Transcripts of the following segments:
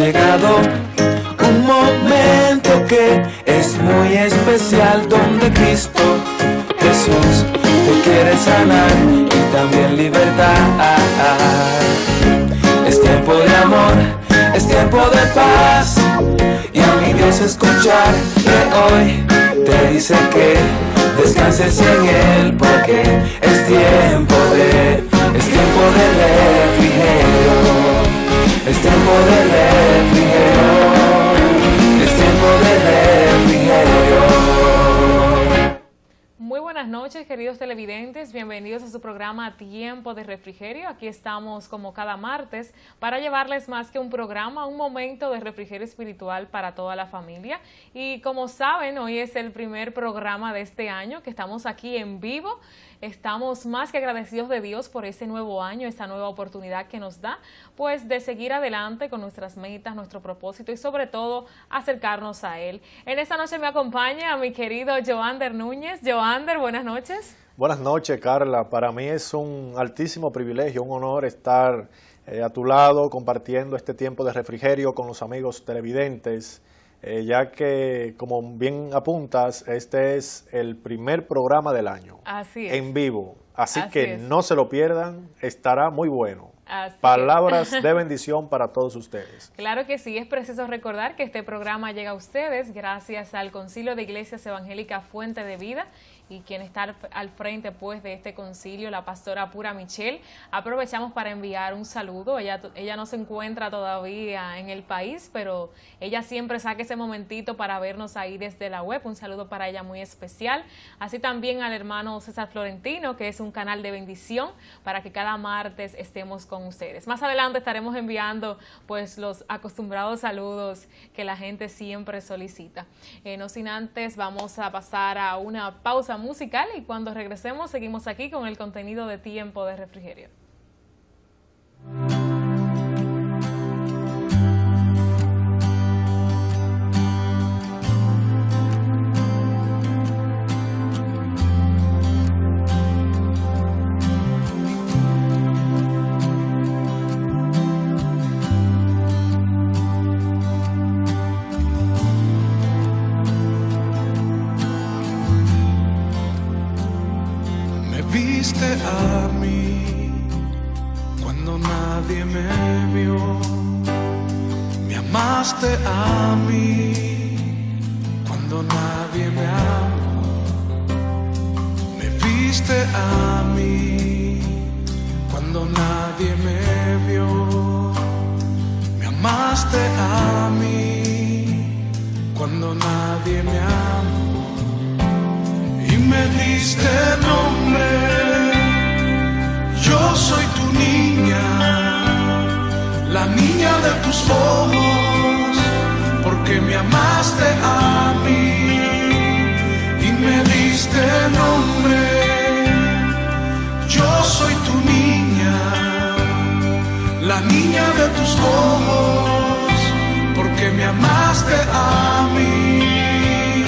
llegado un momento que es muy especial, donde Cristo Jesús te quiere sanar y también libertar. Es tiempo de amor, es tiempo de paz, y a mi Dios escuchar que hoy te dice que descanses en Él, porque es tiempo de refrigerio, es tiempo de refrigerio, es tiempo de refrigerio. Muy buenas noches, queridos televidentes, bienvenidos a su programa Tiempo de Refrigerio. Aquí estamos como cada martes para llevarles más que un programa, un momento de refrigerio espiritual para toda la familia. Y como saben, hoy es el primer programa de este año que estamos aquí en vivo. Estamos más que agradecidos de Dios por este nuevo año, esta nueva oportunidad que nos da, pues de seguir adelante con nuestras metas, nuestro propósito y sobre todo acercarnos a Él. En esta noche me acompaña mi querido Joander Núñez. Joander, buenas noches. Buenas noches, Carla. Para mí es un altísimo privilegio, un honor estar a tu lado compartiendo este tiempo de refrigerio con los amigos televidentes. Ya que, como bien apuntas, este es el primer programa del año. Así es. En vivo. Así que es. no se lo pierdan, estará muy bueno. Así Palabras de bendición para todos ustedes. Claro que sí, es preciso recordar que este programa llega a ustedes gracias al Concilio de Iglesias Evangélicas Fuente de Vida, y quien está al frente pues de este concilio, la pastora Pura Michelle. Aprovechamos para enviar un saludo. Ella no se encuentra todavía en el país, pero ella siempre saca ese momentito para vernos ahí desde la web. Un saludo para ella muy especial. Así también al hermano César Florentino, que es un canal de bendición para que cada martes estemos con ustedes. Más adelante estaremos enviando pues los acostumbrados saludos que la gente siempre solicita. No sin antes, vamos a pasar a una pausa musical y cuando regresemos seguimos aquí con el contenido de Tiempo de Refrigerio. A mí cuando nadie me vio, me amaste a mí cuando nadie me amó, me viste a mí cuando nadie me vio, me amaste a mí cuando nadie me amó y me diste nombre. Yo soy tu niña, la niña de tus ojos, porque me amaste a mí y me diste nombre. Yo soy tu niña, la niña de tus ojos, porque me amaste a mí,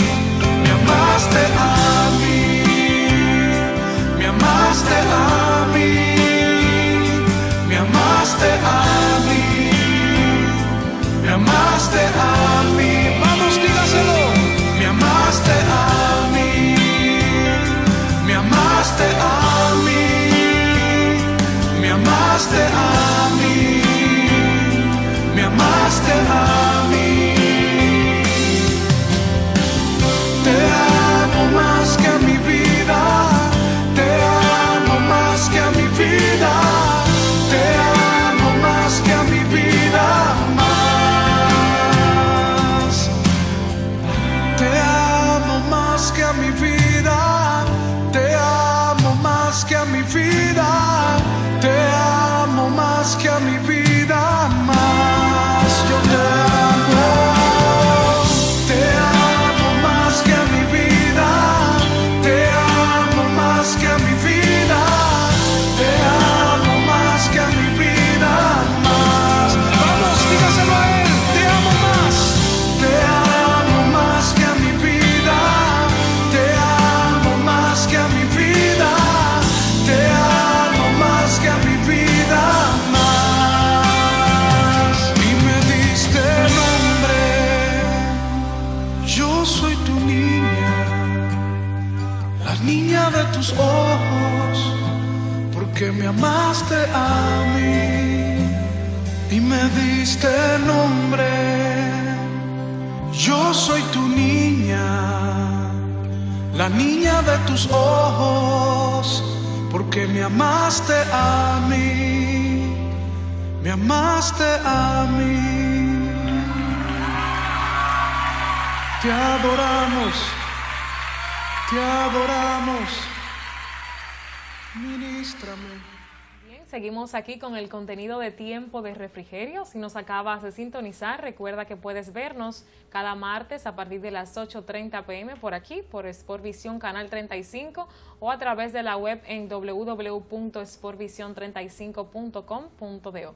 me amaste a mí, me amaste a mí. Me amaste a mí, me amaste a mí, vamos, dígaselo. Me amaste a mí, me amaste a mí, me amaste a mí, me amaste a mí. Te amo más que a mi vida, te amo más que a mi vida. Te amo más que a mi vida, más. Te amo más que a mi vida, te amo más que a mi vida, te amo más que a mi vida, más. Yo te amo. amaste a mí y me diste nombre. Yo soy tu niña, la niña de tus ojos, porque me amaste a mí, me amaste a mí. Te adoramos, te adoramos. Ministrame. Bien, seguimos aquí con el contenido de Tiempo de Refrigerio. Si nos acabas de sintonizar, recuerda que puedes vernos cada martes a partir de las 8:30 p.m. por aquí, por Sportvisión Canal 35 o a través de la web en www.sportvision35.com.do.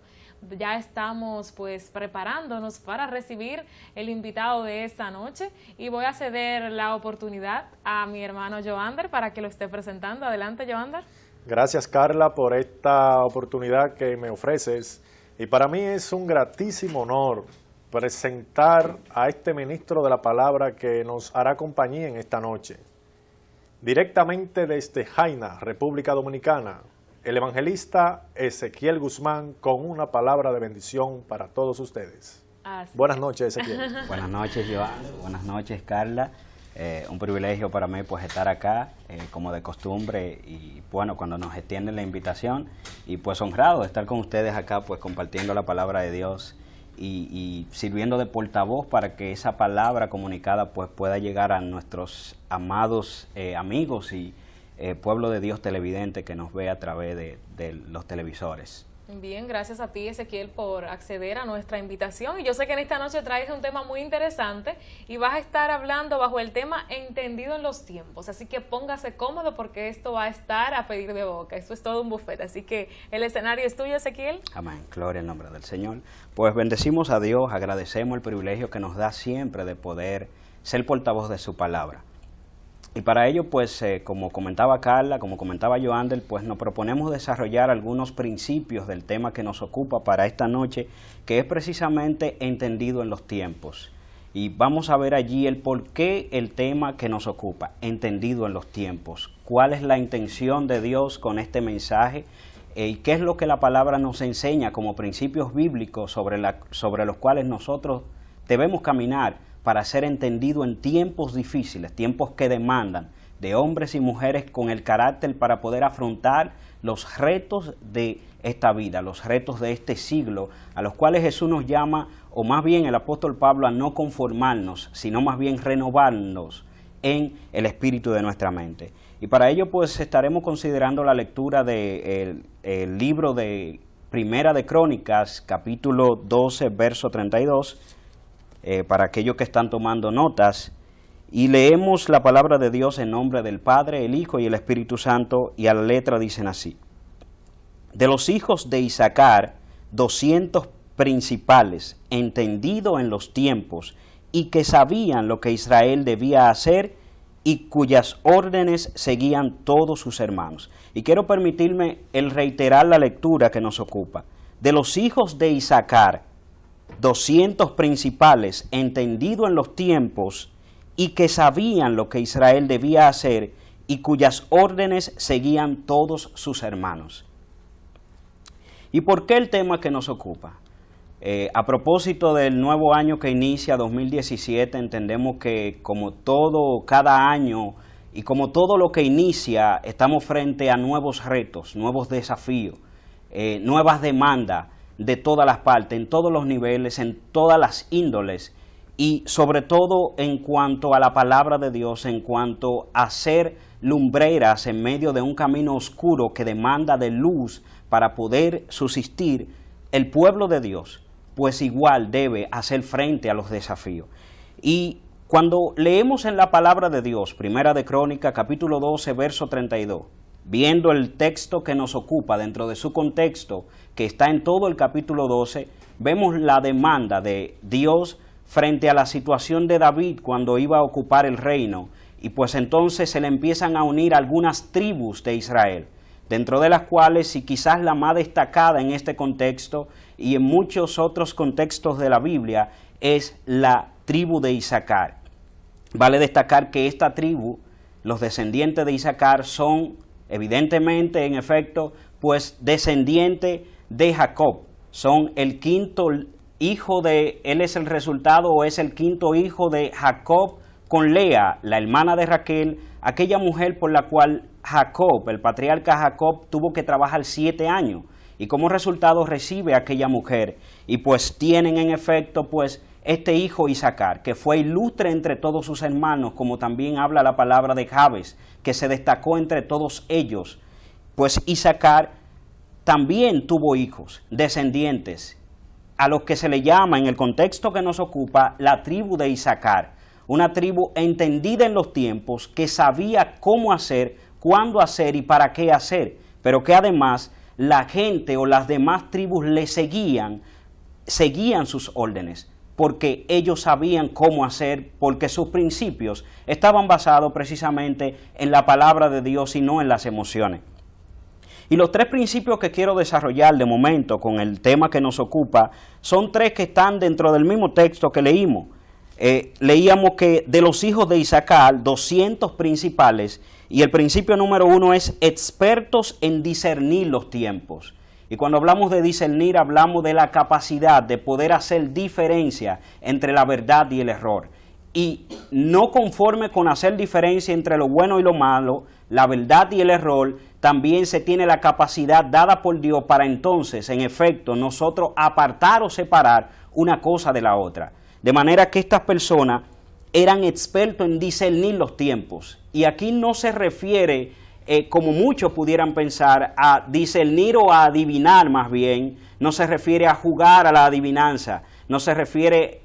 Ya estamos pues preparándonos para recibir el invitado de esta noche y voy a ceder la oportunidad a mi hermano Joander para que lo esté presentando. Adelante, Joander. Gracias, Carla, por esta oportunidad que me ofreces. Y para mí es un gratísimo honor presentar a este ministro de la palabra que nos hará compañía en esta noche. Directamente desde Jaina, República Dominicana, el evangelista Ezequiel Guzmán con una palabra de bendición para todos ustedes. Buenas noches, Ezequiel. Buenas noches, Joan. Buenas noches, Carla. Un privilegio para mí pues estar acá como de costumbre y bueno, cuando nos extienden la invitación y pues honrado de estar con ustedes acá pues compartiendo la palabra de Dios y sirviendo de portavoz para que esa palabra comunicada pues pueda llegar a nuestros amados amigos y pueblo de Dios televidente que nos ve a través de los televisores. Bien, gracias a ti, Ezequiel, por acceder a nuestra invitación. Y yo sé que en esta noche traes un tema muy interesante y vas a estar hablando bajo el tema entendido en los tiempos. Así que póngase cómodo porque esto va a estar a pedir de boca. Esto es todo un buffet. Así que el escenario es tuyo, Ezequiel. Amén. Gloria al nombre del Señor. Pues bendecimos a Dios, agradecemos el privilegio que nos da siempre de poder ser portavoz de su palabra. Y para ello, pues, como comentaba Carla, como comentaba Joander, pues nos proponemos desarrollar algunos principios del tema que nos ocupa para esta noche, que es precisamente entendido en los tiempos. Y vamos a ver allí el por qué el tema que nos ocupa, entendido en los tiempos. ¿Cuál es la intención de Dios con este mensaje? ¿Y qué es lo que la palabra nos enseña como principios bíblicos sobre los cuales nosotros debemos caminar para ser entendido en tiempos difíciles, tiempos que demandan de hombres y mujeres con el carácter para poder afrontar los retos de esta vida, los retos de este siglo, a los cuales Jesús nos llama, o más bien el apóstol Pablo, a no conformarnos, sino más bien renovarnos en el espíritu de nuestra mente. Y para ello pues estaremos considerando la lectura del libro de Primera de Crónicas, capítulo 12, verso 32, para aquellos que están tomando notas, y leemos la palabra de Dios en nombre del Padre, el Hijo y el Espíritu Santo, y a la letra dicen así: de los hijos de Isaacar, 200 principales, entendido en los tiempos, y que sabían lo que Israel debía hacer, y cuyas órdenes seguían todos sus hermanos. Y quiero permitirme el reiterar la lectura que nos ocupa. De los hijos de Isaacar, 200 principales, entendido en los tiempos, y que sabían lo que Israel debía hacer, y cuyas órdenes seguían todos sus hermanos. ¿Y por qué el tema que nos ocupa? A propósito del nuevo año que inicia, 2017, entendemos que como todo, cada año, y como todo lo que inicia, estamos frente a nuevos retos, nuevos desafíos, nuevas demandas, de todas las partes, en todos los niveles, en todas las índoles y sobre todo en cuanto a la palabra de Dios, en cuanto a ser lumbreras en medio de un camino oscuro que demanda de luz para poder subsistir, el pueblo de Dios pues igual debe hacer frente a los desafíos. Y cuando leemos en la palabra de Dios, Primera de Crónicas, capítulo 12, verso 32, viendo el texto que nos ocupa dentro de su contexto, que está en todo el capítulo 12, vemos la demanda de Dios frente a la situación de David cuando iba a ocupar el reino, y pues entonces se le empiezan a unir algunas tribus de Israel, dentro de las cuales, y quizás la más destacada en este contexto y en muchos otros contextos de la Biblia, es la tribu de Isaacar. Vale destacar que esta tribu, los descendientes de Isaacar son evidentemente, en efecto, pues descendiente de Jacob. Son el quinto hijo de, él es el resultado o es el quinto hijo de Jacob con Lea, la hermana de Raquel, aquella mujer por la cual Jacob, el patriarca Jacob, tuvo que trabajar 7 años. Y como resultado recibe a aquella mujer. Y pues tienen en efecto pues este hijo Isacar, que fue ilustre entre todos sus hermanos, como también habla la palabra de Jabes, que se destacó entre todos ellos. Pues Isacar también tuvo hijos, descendientes, a los que se le llama en el contexto que nos ocupa la tribu de Isacar, una tribu entendida en los tiempos, que sabía cómo hacer, cuándo hacer y para qué hacer, pero que además la gente o las demás tribus le seguían sus órdenes, porque ellos sabían cómo hacer, porque sus principios estaban basados precisamente en la palabra de Dios y no en las emociones. Y los 3 principios que quiero desarrollar de momento con el tema que nos ocupa son 3 que están dentro del mismo texto que leímos. Leíamos que de los hijos de Isacar, 200 principales, y el principio número 1 es expertos en discernir los tiempos. Y cuando hablamos de discernir, hablamos de la capacidad de poder hacer diferencia entre la verdad y el error. Y no conforme con hacer diferencia entre lo bueno y lo malo, la verdad y el error, también se tiene la capacidad dada por Dios para entonces, en efecto, nosotros apartar o separar una cosa de la otra. De manera que estas personas eran expertos en discernir los tiempos. Y aquí no se refiere, como muchos pudieran pensar, a discernir o a adivinar más bien. No se refiere a jugar a la adivinanza. No se refiere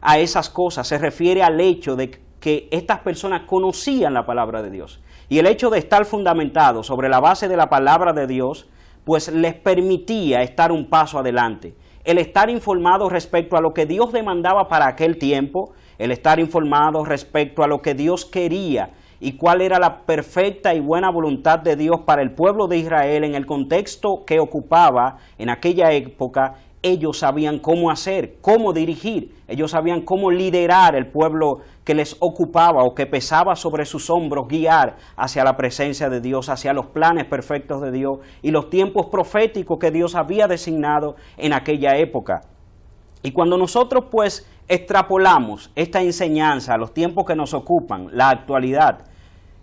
a esas cosas. Se refiere al hecho de que estas personas conocían la palabra de Dios. Y el hecho de estar fundamentado sobre la base de la palabra de Dios, pues les permitía estar un paso adelante. El estar informado respecto a lo que Dios demandaba para aquel tiempo, el estar informado respecto a lo que Dios quería y cuál era la perfecta y buena voluntad de Dios para el pueblo de Israel en el contexto que ocupaba en aquella época. Ellos sabían cómo hacer, cómo dirigir, ellos sabían cómo liderar el pueblo que les ocupaba o que pesaba sobre sus hombros, guiar hacia la presencia de Dios, hacia los planes perfectos de Dios y los tiempos proféticos que Dios había designado en aquella época. Y cuando nosotros pues extrapolamos esta enseñanza a los tiempos que nos ocupan, la actualidad,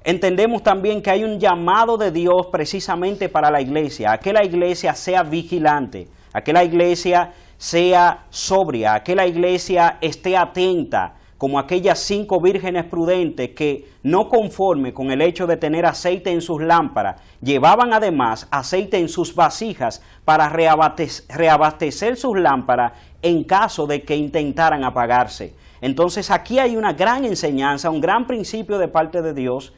entendemos también que hay un llamado de Dios precisamente para la iglesia, a que la iglesia sea vigilante, a que la iglesia sea sobria, a que la iglesia esté atenta, como aquellas 5 vírgenes prudentes que, no conforme con el hecho de tener aceite en sus lámparas, llevaban además aceite en sus vasijas para reabastecer sus lámparas en caso de que intentaran apagarse. Entonces aquí hay una gran enseñanza, un gran principio de parte de Dios,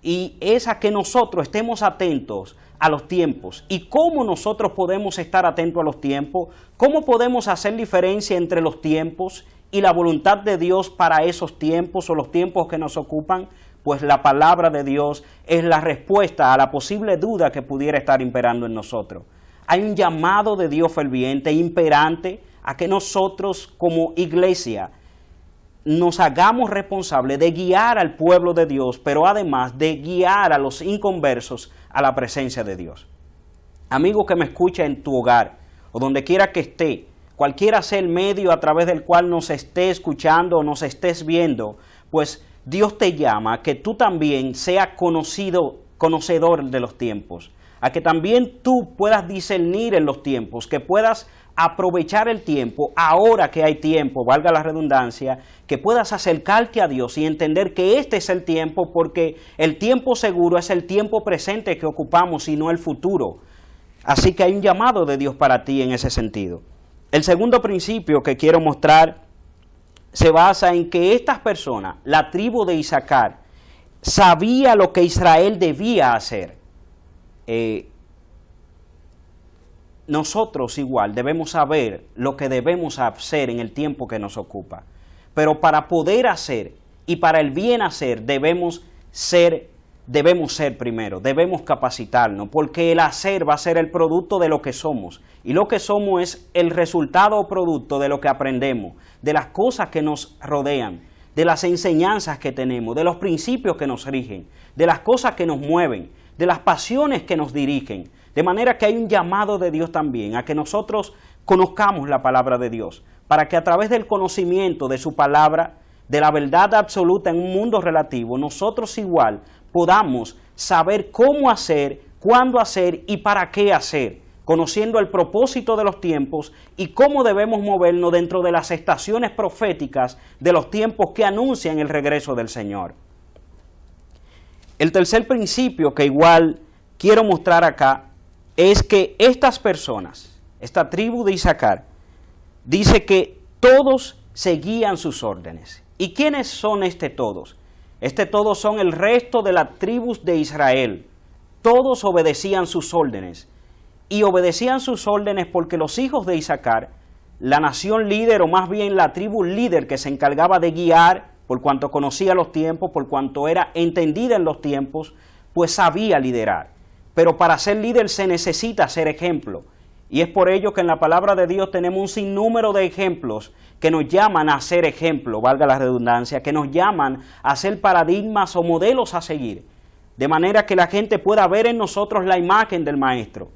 y es a que nosotros estemos atentos a los tiempos. ¿Y cómo nosotros podemos estar atentos a los tiempos? ¿Cómo podemos hacer diferencia entre los tiempos y la voluntad de Dios para esos tiempos o los tiempos que nos ocupan? Pues la palabra de Dios es la respuesta a la posible duda que pudiera estar imperando en nosotros. Hay un llamado de Dios ferviente, imperante, a que nosotros como iglesia nos hagamos responsables de guiar al pueblo de Dios, pero además de guiar a los inconversos a la presencia de Dios. Amigo que me escucha en tu hogar o donde quiera que esté, cualquiera sea el medio a través del cual nos esté escuchando o nos estés viendo, pues Dios te llama a que tú también seas conocedor de los tiempos, a que también tú puedas discernir en los tiempos, que puedas aprovechar el tiempo, ahora que hay tiempo, valga la redundancia, que puedas acercarte a Dios y entender que este es el tiempo, porque el tiempo seguro es el tiempo presente que ocupamos y no el futuro. Así que hay un llamado de Dios para ti en ese sentido. El segundo principio que quiero mostrar se basa en que estas personas, la tribu de Isacar, sabía lo que Israel debía hacer. Nosotros igual debemos saber lo que debemos hacer en el tiempo que nos ocupa. Pero para poder hacer y para el bien hacer debemos ser primero, debemos capacitarnos, porque el hacer va a ser el producto de lo que somos. Y lo que somos es el resultado o producto de lo que aprendemos, de las cosas que nos rodean, de las enseñanzas que tenemos, de los principios que nos rigen, de las cosas que nos mueven, de las pasiones que nos dirigen, De manera que hay un llamado de Dios también a que nosotros conozcamos la palabra de Dios, para que a través del conocimiento de su palabra, de la verdad absoluta en un mundo relativo, nosotros igual podamos saber cómo hacer, cuándo hacer y para qué hacer, conociendo el propósito de los tiempos y cómo debemos movernos dentro de las estaciones proféticas de los tiempos que anuncian el regreso del Señor. El tercer principio que igual quiero mostrar acá es que estas personas, esta tribu de Isaacar, dice que todos seguían sus órdenes. ¿Y quiénes son todos? Todos son el resto de las tribus de Israel. Todos obedecían sus órdenes. Y obedecían sus órdenes porque los hijos de Isaacar, la nación líder o más bien la tribu líder que se encargaba de guiar, por cuanto conocía los tiempos, por cuanto era entendida en los tiempos, pues sabía liderar. Pero para ser líder se necesita ser ejemplo. Y es por ello que en la palabra de Dios tenemos un sinnúmero de ejemplos que nos llaman a ser ejemplo, valga la redundancia, que nos llaman a ser paradigmas o modelos a seguir, de manera que la gente pueda ver en nosotros la imagen del Maestro,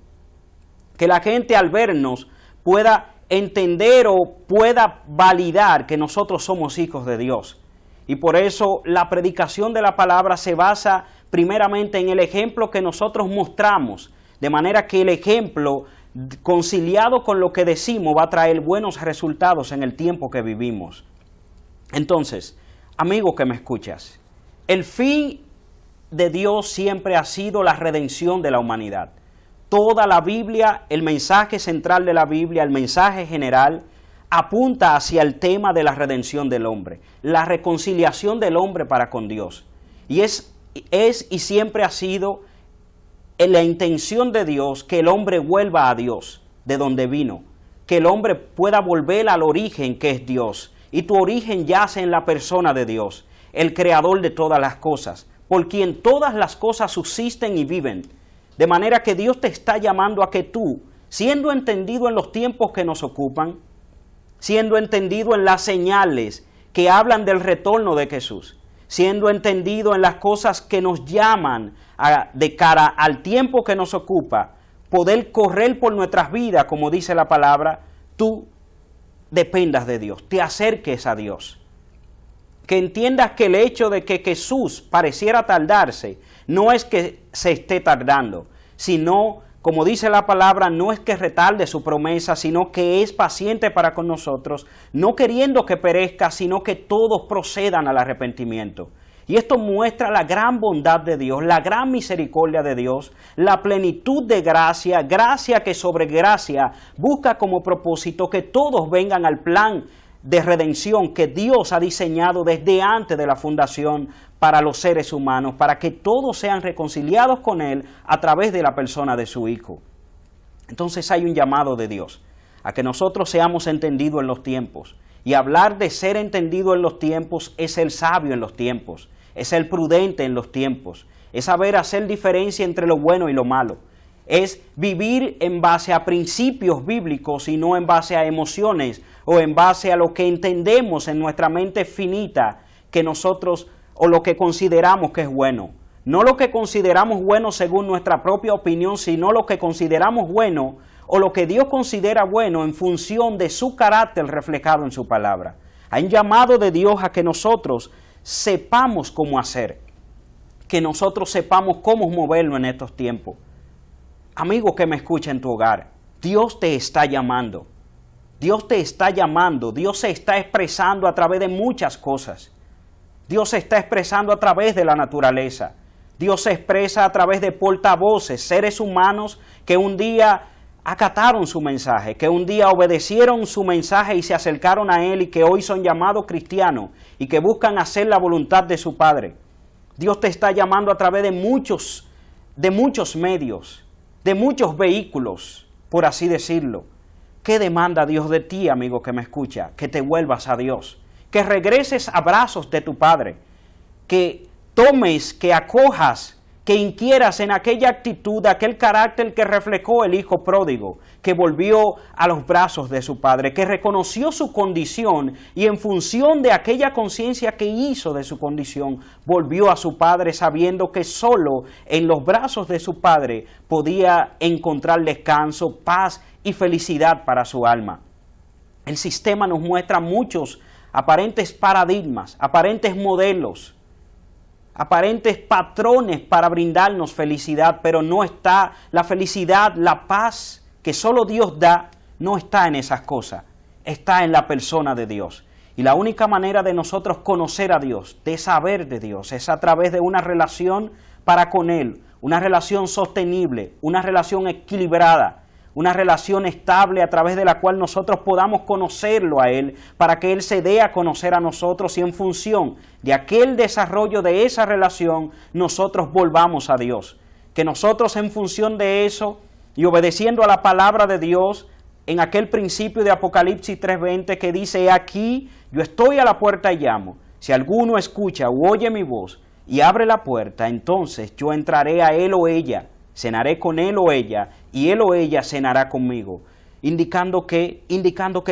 que la gente al vernos pueda entender o pueda validar que nosotros somos hijos de Dios. Y por eso la predicación de la palabra se basa primeramente en el ejemplo que nosotros mostramos, de manera que el ejemplo conciliado con lo que decimos va a traer buenos resultados en el tiempo que vivimos. Entonces, amigo que me escuchas, el fin de Dios siempre ha sido la redención de la humanidad. Toda la Biblia, el mensaje central de la Biblia, el mensaje general, apunta hacia el tema de la redención del hombre, la reconciliación del hombre para con Dios. Y es y siempre ha sido la intención de Dios que el hombre vuelva a Dios, de donde vino, que el hombre pueda volver al origen que es Dios. Y tu origen yace en la persona de Dios, el creador de todas las cosas, por quien todas las cosas subsisten y viven. De manera que Dios te está llamando a que tú, siendo entendido en los tiempos que nos ocupan, siendo entendido en las señales que hablan del retorno de Jesús, siendo entendido en las cosas que nos llaman de cara al tiempo que nos ocupa, poder correr por nuestras vidas, como dice la palabra, tú dependas de Dios, te acerques a Dios. Que entiendas que el hecho de que Jesús pareciera tardarse, no es que se esté tardando, sino, como dice la palabra, no es que retarde su promesa, sino que es paciente para con nosotros, no queriendo que perezca, sino que todos procedan al arrepentimiento. Y esto muestra la gran bondad de Dios, la gran misericordia de Dios, la plenitud de gracia, gracia que sobre gracia busca como propósito que todos vengan al plan de redención que Dios ha diseñado desde antes de la fundación para los seres humanos, para que todos sean reconciliados con Él a través de la persona de su Hijo. Entonces hay un llamado de Dios a que nosotros seamos entendidos en los tiempos. Y hablar de ser entendido en los tiempos es ser sabio en los tiempos, es ser prudente en los tiempos, es saber hacer diferencia entre lo bueno y lo malo, es vivir en base a principios bíblicos y no en base a emociones o en base a lo que entendemos en nuestra mente finita que nosotros o lo que consideramos que es bueno. No lo que consideramos bueno según nuestra propia opinión, sino lo que consideramos bueno o lo que Dios considera bueno en función de su carácter reflejado en su palabra. Hay un llamado de Dios a que nosotros sepamos cómo hacer, que nosotros sepamos cómo movernos en estos tiempos. Amigo que me escucha en tu hogar, Dios te está llamando. Dios te está llamando. Dios se está expresando a través de muchas cosas. Dios se está expresando a través de la naturaleza. Dios se expresa a través de portavoces, seres humanos que un día acataron su mensaje, que un día obedecieron su mensaje y se acercaron a Él y que hoy son llamados cristianos y que buscan hacer la voluntad de su Padre. Dios te está llamando a través de muchos medios, de muchos vehículos, por así decirlo. ¿Qué demanda Dios de ti, amigo que me escucha? Que te vuelvas a Dios, que regreses a brazos de tu Padre, que tomes, que acojas, que inquieras en aquella actitud, aquel carácter que reflejó el hijo pródigo, que volvió a los brazos de su padre, que reconoció su condición y en función de aquella conciencia que hizo de su condición, volvió a su padre sabiendo que solo en los brazos de su padre podía encontrar descanso, paz y felicidad para su alma. El sistema nos muestra muchos aparentes paradigmas, aparentes modelos, aparentes patrones para brindarnos felicidad, pero no está la felicidad, la paz que solo Dios da, no está en esas cosas, está en la persona de Dios. Y la única manera de nosotros conocer a Dios, de saber de Dios, es a través de una relación para con Él, una relación sostenible, una relación equilibrada, una relación estable a través de la cual nosotros podamos conocerlo a Él, para que Él se dé a conocer a nosotros y en función de aquel desarrollo de esa relación, nosotros volvamos a Dios. Que nosotros en función de eso y obedeciendo a la palabra de Dios, en aquel principio de Apocalipsis 3:20 que dice, aquí yo estoy a la puerta y llamo, si alguno escucha u oye mi voz y abre la puerta, entonces yo entraré a él o ella, cenaré con él o ella, y él o ella cenará conmigo, indicando que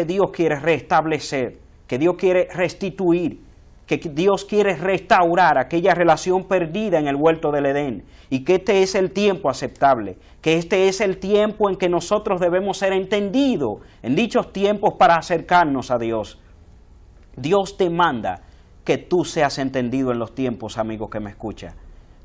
Dios quiere restablecer, que Dios quiere restituir, que Dios quiere restaurar aquella relación perdida en el huerto del Edén, y que este es el tiempo aceptable, que este es el tiempo en que nosotros debemos ser entendidos en dichos tiempos para acercarnos a Dios. Dios demanda que tú seas entendido en los tiempos, amigo que me escucha.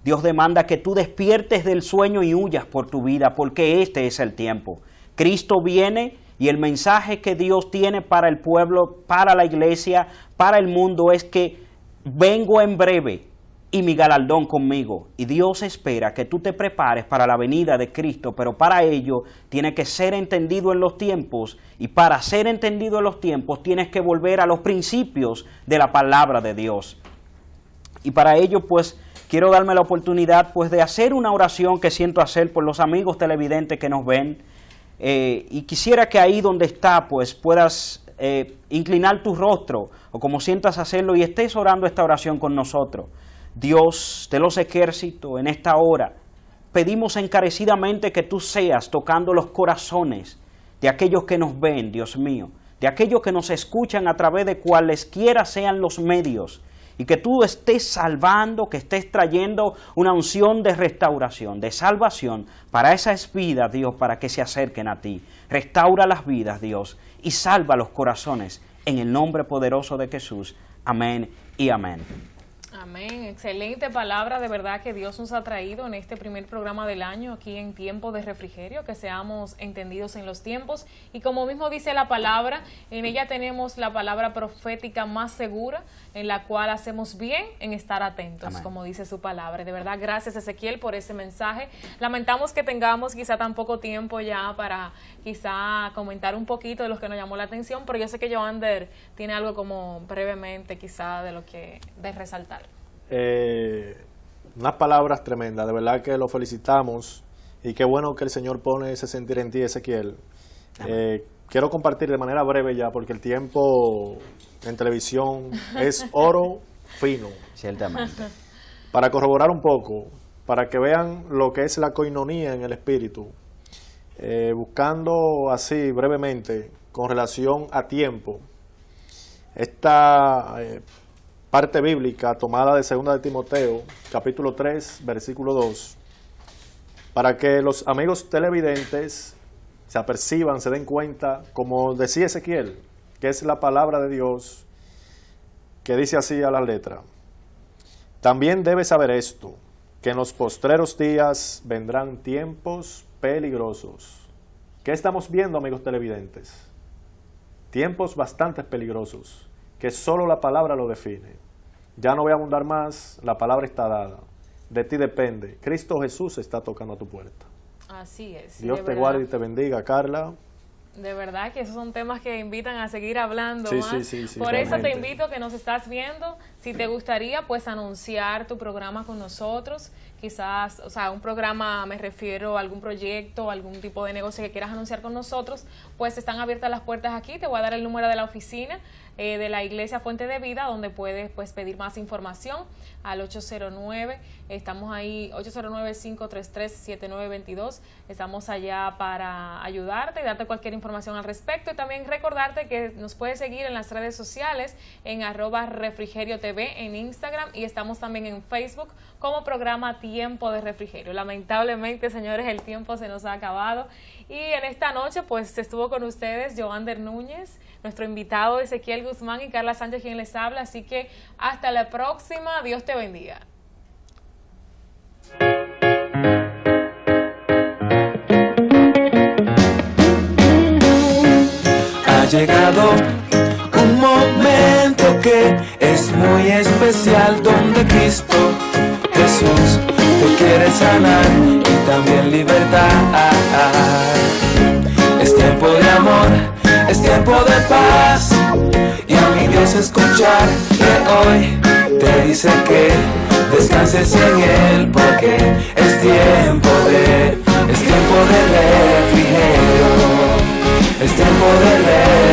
Dios demanda que tú despiertes del sueño y huyas por tu vida, porque este es el tiempo. Cristo viene y el mensaje que Dios tiene para el pueblo, para la iglesia, para el mundo es que vengo en breve y mi galardón conmigo. Y Dios espera que tú te prepares para la venida de Cristo, pero para ello tiene que ser entendido en los tiempos, y para ser entendido en los tiempos tienes que volver a los principios de la palabra de Dios. Y para ello pues quiero darme la oportunidad pues de hacer una oración que siento hacer por los amigos televidentes que nos ven, y quisiera que ahí donde está pues puedas inclinar tu rostro o como sientas hacerlo y estés orando esta oración con nosotros. Dios de los ejércitos, en esta hora pedimos encarecidamente que tú seas tocando los corazones de aquellos que nos ven, Dios mío, de aquellos que nos escuchan a través de cualesquiera sean los medios, y que tú estés salvando, que estés trayendo una unción de restauración, de salvación para esas vidas, Dios, para que se acerquen a ti. Restaura las vidas, Dios, y salva los corazones en el nombre poderoso de Jesús. Amén y amén. Amén, excelente palabra, de verdad que Dios nos ha traído en este primer programa del año aquí en Tiempo de Refrigerio, que seamos entendidos en los tiempos, y como mismo dice la palabra, en ella tenemos la palabra profética más segura, en la cual hacemos bien en estar atentos, amén, como dice su palabra. De verdad, gracias Ezequiel por ese mensaje. Lamentamos que tengamos quizá tan poco tiempo ya para quizá comentar un poquito de lo que nos llamó la atención, pero yo sé que Joander tiene algo como brevemente quizá de lo que de resaltar. Unas palabras tremendas, de verdad que lo felicitamos y qué bueno que el Señor pone ese sentir en ti, Ezequiel. Quiero compartir de manera breve ya, porque el tiempo en televisión es oro fino. Ciertamente. Para corroborar un poco, para que vean lo que es la coinonía en el espíritu, buscando así brevemente con relación a tiempo, esta parte bíblica tomada de 2 de Timoteo, capítulo 3, versículo 2, para que los amigos televidentes se aperciban, se den cuenta, como decía Ezequiel, que es la palabra de Dios, que dice así a la letra: también debes saber esto, que en los postreros días vendrán tiempos peligrosos. ¿Qué estamos viendo, amigos televidentes? Tiempos bastante peligrosos, que solo la palabra lo define. Ya no voy a abundar más, la palabra está dada. De ti depende. Cristo Jesús está tocando a tu puerta. Así es. Dios te guarde y te bendiga, Carla. De verdad que esos son temas que invitan a seguir hablando más. Sí, Por realmente. eso te invito, que nos estás viendo, si te gustaría pues anunciar tu programa con nosotros, quizás, o sea, un programa, me refiero a algún proyecto, algún tipo de negocio que quieras anunciar con nosotros, pues están abiertas las puertas aquí. Te voy a dar el número de la oficina de la Iglesia Fuente de Vida, donde puedes pues pedir más información al 809, estamos ahí, 809-533-7922, estamos allá para ayudarte y darte cualquier información al respecto, y también recordarte que nos puedes seguir en las redes sociales en @refrigeriotv en Instagram, y estamos también en Facebook como programa Tiempo de Refrigerio. Lamentablemente, señores, el tiempo se nos ha acabado, y en esta noche pues estuvo con ustedes Joander Núñez, nuestro invitado Ezequiel Guzmán y Carla Sánchez quien les habla, así que hasta la próxima, Dios te bendiga. Ha llegado un momento que es muy especial, donde Cristo Jesús te quiere sanar y también libertar. Es tiempo de amor, es tiempo de paz, y a mi Dios escuchar que hoy te dice que descanses en Él, porque es tiempo de refrigerio, es tiempo de refrigerio.